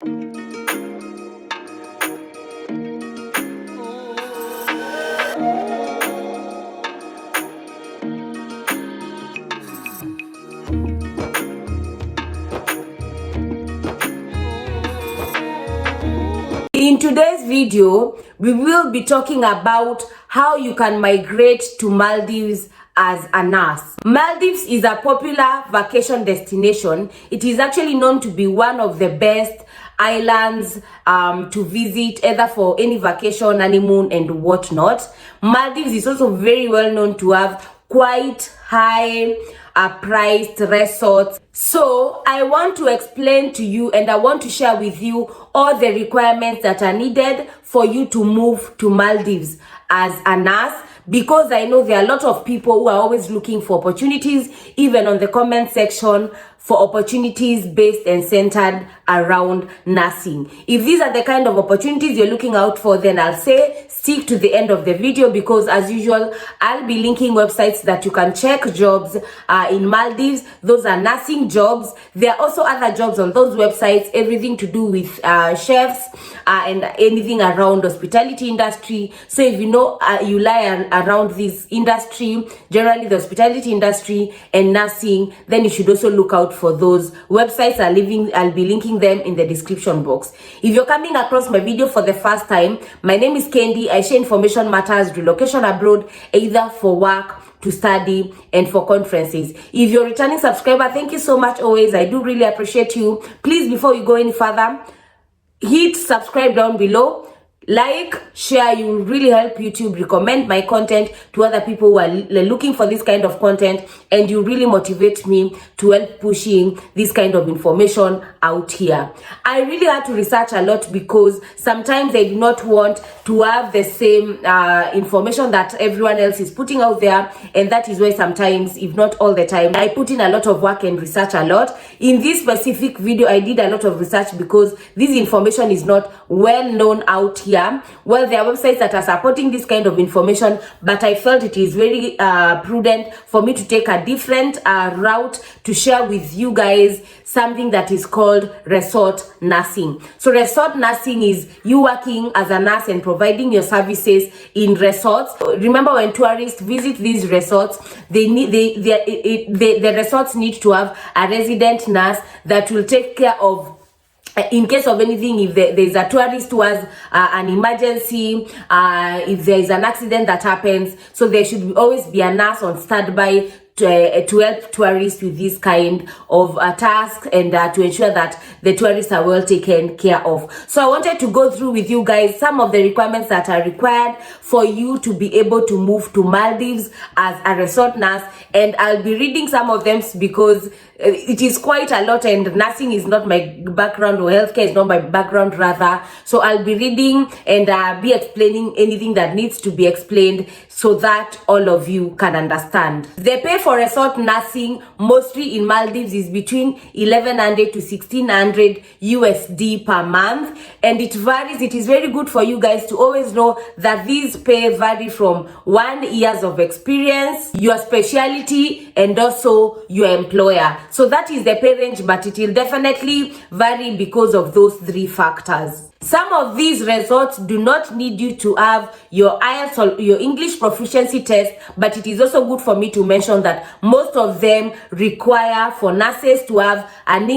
In today's video, we will be talking about how you can migrate to Maldives as a nurse. Maldives is a popular vacation destination. It is actually known to be one of the best islands to visit, either for any vacation, honeymoon, and whatnot. Maldives is also very well known to have quite high priced resorts. So I want to explain to you, and I want to share with you all the requirements that are needed for you to move to Maldives as a nurse, because I know there are a lot of people who are always looking for opportunities, even on the comment section, for opportunities based and centered around nursing. If these are the kind of opportunities you're looking out for, then I'll say stick to the end of the video, because as usual, I'll be linking websites that you can check jobs in Maldives. Those are nursing jobs. There are also other jobs on those websites, everything to do with chefs and anything around hospitality industry. So if you know you lie around this industry, generally the hospitality industry and nursing, then you should also look out for those websites. I'll be linking them in the description box. If you're coming across my video for the first time, my name is Kendi. I share information matters, relocation abroad, either for work, to study, and for conferences. If you're a returning subscriber, thank you so much always. I do really appreciate you. Please, before you go any further, hit subscribe down below. Like, share, you will really help YouTube recommend my content to other people who are looking for this kind of content, and you really motivate me to help pushing this kind of information out here. I really had to research a lot, because sometimes I do not want to have the same information that everyone else is putting out there, and that is why sometimes, if not all the time, I put in a lot of work and research a lot. In this specific video, I did a lot of research because this information is not well known out here. Well, there are websites that are supporting this kind of information, but I felt it is very prudent for me to take a different route to share with you guys something that is called resort nursing. So resort nursing is you working as a nurse and providing your services in resorts. Remember, when tourists visit these resorts, the resorts need to have a resident nurse that will take care of, in case of anything, if there's a tourist who has an emergency, if there is an accident that happens. So there should always be a nurse on standby to help tourists with this kind of tasks, and to ensure that the tourists are well taken care of. So I wanted to go through with you guys some of the requirements that are required for you to be able to move to Maldives as a resort nurse, and I'll be reading some of them because it is quite a lot, and nursing is not my background, or healthcare is not my background rather. So I'll be reading and be explaining anything that needs to be explained, so that all of you can understand. The pay for resort nursing, mostly in Maldives, is between 1100 to 1600 USD per month, and it varies. It is very good for you guys to always know that these pay vary from 1 year of experience, your specialty, and also your employer. So that is the pay range, but it will definitely vary because of those three factors. Some of these resorts do not need you to have your IELTS or your English proficiency test, but it is also good for me to mention that most of them require for nurses to have an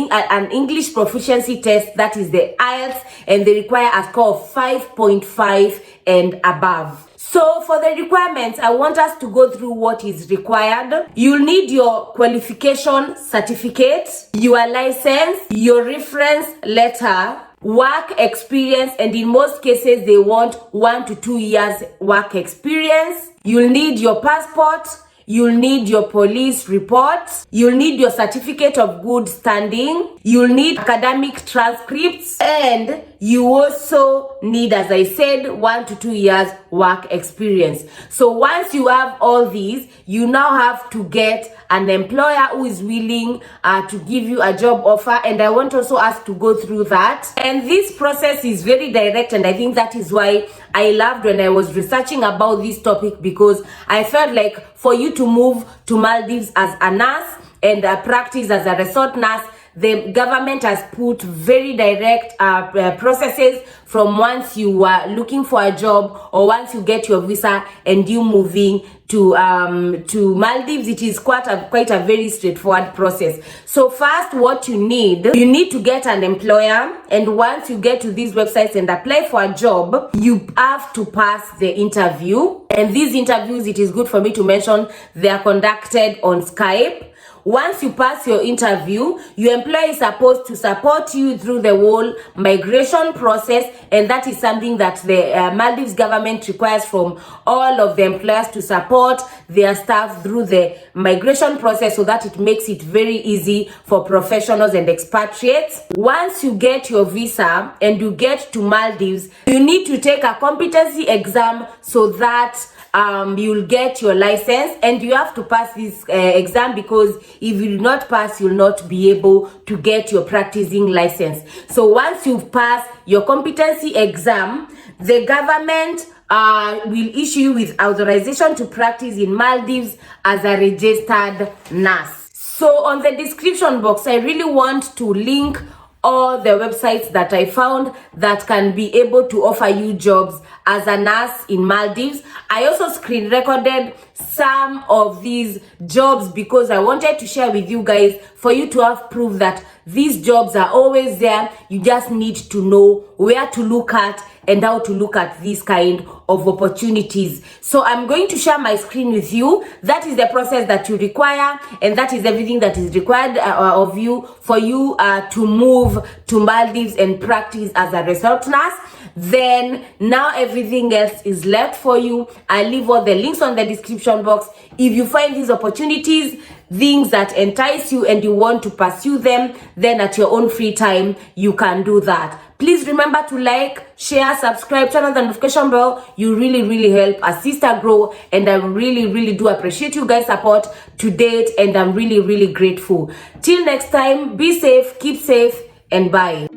English proficiency test, that is the IELTS, and they require a score of 5.5 and above. So for the requirements, I want us to go through what is required. You'll need your qualification certificate, your license, your reference letter, work experience, and in most cases they want 1 to 2 years work experience. You'll need your passport, you'll need your police report, you'll need your certificate of good standing, you'll need academic transcripts, and you also need, as I said, 1 to 2 years work experience. So once you have all these, you now have to get an employer who is willing to give you a job offer, and I want also us to go through that. And this process is very direct, and I think that is why I loved when I was researching about this topic, because I felt like for you to move to Maldives as a nurse and practice as a resort nurse, the government has put very direct processes from once you are looking for a job or once you get your visa and you moving to Maldives. It is quite a very straightforward process. So first, what you need to get an employer, and once you get to these websites and apply for a job, you have to pass the interview. And these interviews, it is good for me to mention, they are conducted on Skype. Once you pass your interview, your employer is supposed to support you through the whole migration process, and that is something that the Maldives government requires from all of the employers, to support their staff through the migration process, so that it makes it very easy for professionals and expatriates. Once you get your visa and you get to Maldives, you need to take a competency exam so that you'll get your license, and you have to pass this exam, because if you do not pass, you'll not be able to get your practicing license. So once you've passed your competency exam, the government will issue you with authorization to practice in Maldives as a registered nurse. So on the description box, I really want to link all the websites that I found that can be able to offer you jobs as a nurse in Maldives. I also screen recorded some of these jobs because I wanted to share with you guys, for you to have proof that these jobs are always there. You just need to know where to look at and how to look at these kind of opportunities. So I'm going to share my screen with you. That is the process that you require, and that is everything that is required of you for you to move to Maldives and practice as a resort nurse. Then now everything else is left for you. I leave all the links on the description box. If you find these opportunities, things that entice you, and you want to pursue them, then at your own free time, you can do that. Please remember to like, share, subscribe, turn on the notification bell. You really help our sister grow, and I really do appreciate you guys' support to date, and I'm really grateful. Till next time, be safe, keep safe, and bye.